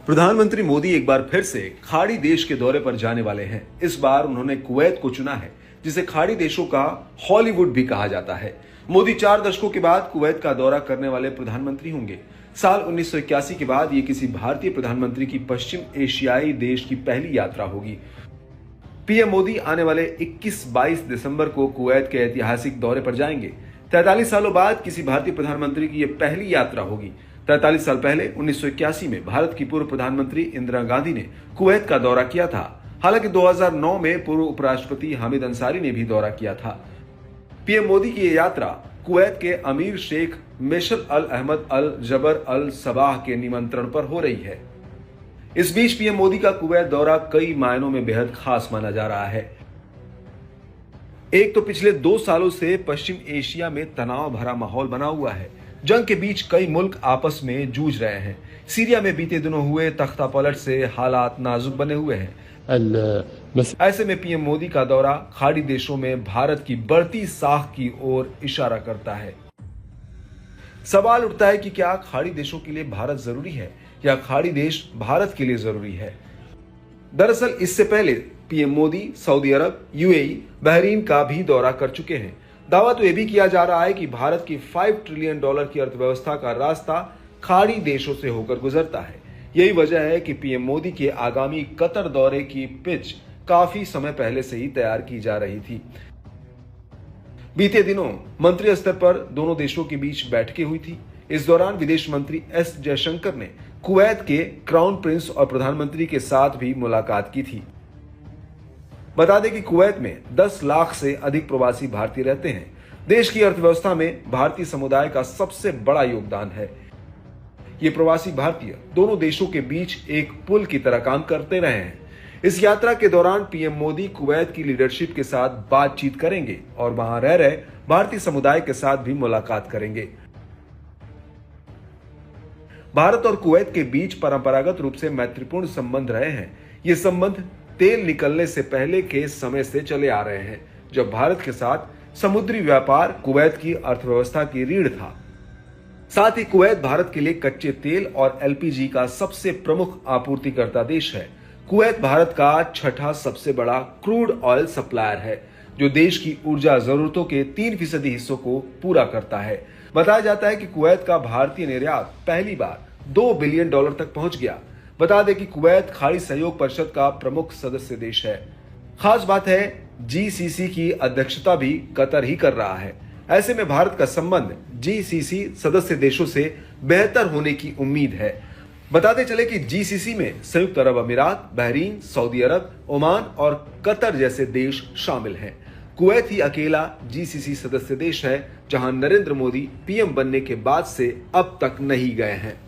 प्रधानमंत्री मोदी एक बार फिर से खाड़ी देश के दौरे पर जाने वाले हैं। इस बार उन्होंने कुवैत को चुना है, जिसे खाड़ी देशों का हॉलीवुड भी कहा जाता है। मोदी 4 दशकों के बाद कुवैत का दौरा करने वाले प्रधानमंत्री होंगे। साल 1981 के बाद ये किसी भारतीय प्रधानमंत्री की पश्चिम एशियाई देश की पहली यात्रा होगी। पीएम मोदी आने वाले 21-22 दिसंबर को कुवैत के ऐतिहासिक दौरे पर जाएंगे। 43 सालों बाद किसी भारतीय प्रधानमंत्री की यह पहली यात्रा होगी। 43 साल पहले 1981 में भारत की पूर्व प्रधानमंत्री इंदिरा गांधी ने कुवैत का दौरा किया था। हालांकि 2009 में पूर्व उपराष्ट्रपति हामिद अंसारी ने भी दौरा किया था। पीएम मोदी की यह यात्रा कुवैत के अमीर शेख मेशल अल अहमद अल जबर अल सबाह के निमंत्रण पर हो रही है। इस बीच पीएम मोदी का कुवैत दौरा कई मायनों में बेहद खास माना जा रहा है। एक तो पिछले 2 सालों से पश्चिम एशिया में तनाव भरा माहौल बना हुआ है। जंग के बीच कई मुल्क आपस में जूझ रहे हैं। सीरिया में बीते दिनों हुए तख्तापलट से हालात नाजुक बने हुए हैं। ऐसे में पीएम मोदी का दौरा खाड़ी देशों में भारत की बढ़ती साख की ओर इशारा करता है। सवाल उठता है कि क्या खाड़ी देशों के लिए भारत जरूरी है या खाड़ी देश भारत के लिए जरूरी है। दरअसल इससे पहले पीएम मोदी सऊदी अरब, यूएई, बहरीन का भी दौरा कर चुके हैं। दावा तो यह भी किया जा रहा है कि भारत की $5 ट्रिलियन की अर्थव्यवस्था का रास्ता खाड़ी देशों से होकर गुजरता है। यही वजह है कि पीएम मोदी के आगामी कतर दौरे की पिच काफी समय पहले से ही तैयार की जा रही थी। बीते दिनों मंत्री स्तर पर दोनों देशों के बीच बैठकें हुई थी। इस दौरान विदेश मंत्री एस जयशंकर ने कुवैत के क्राउन प्रिंस और प्रधानमंत्री के साथ भी मुलाकात की थी। बता दें कि कुवैत में 10 लाख से अधिक प्रवासी भारतीय रहते हैं। देश की अर्थव्यवस्था में भारतीय समुदाय का सबसे बड़ा योगदान है। ये प्रवासी भारतीय दोनों देशों के बीच एक पुल की तरह काम करते रहे हैं। इस यात्रा के दौरान पीएम मोदी कुवैत की लीडरशिप के साथ बातचीत करेंगे और वहां रह रहे भारतीय समुदाय के साथ भी मुलाकात करेंगे। भारत और कुवैत के बीच परंपरागत रूप से मैत्रीपूर्ण संबंध रहे हैं। ये संबंध तेल निकलने से पहले के समय से चले आ रहे हैं, जब भारत के साथ समुद्री व्यापार कुवैत की अर्थव्यवस्था की रीढ़ था। साथ ही कुवैत भारत के लिए कच्चे तेल और एलपीजी का सबसे प्रमुख आपूर्तिकर्ता देश है। कुवैत भारत का 6ठा सबसे बड़ा क्रूड ऑयल सप्लायर है, जो देश की ऊर्जा जरूरतों के 3% हिस्सों को पूरा करता है। बताया जाता है कि कुवैत का भारतीय निर्यात पहली बार $2 बिलियन तक पहुंच गया। बता दें कि कुवैत खाड़ी सहयोग परिषद का प्रमुख सदस्य देश है। खास बात है, जीसीसी की अध्यक्षता भी कतर ही कर रहा है। ऐसे में भारत का संबंध जीसीसी सदस्य देशों से बेहतर होने की उम्मीद है। बताते चले कि जीसीसी में संयुक्त अरब अमीरात, बहरीन, सऊदी अरब, ओमान और कतर जैसे देश शामिल हैं। कुवैत ही अकेला जीसीसी सदस्य देश है जहां नरेंद्र मोदी पीएम बनने के बाद से अब तक नहीं गए हैं।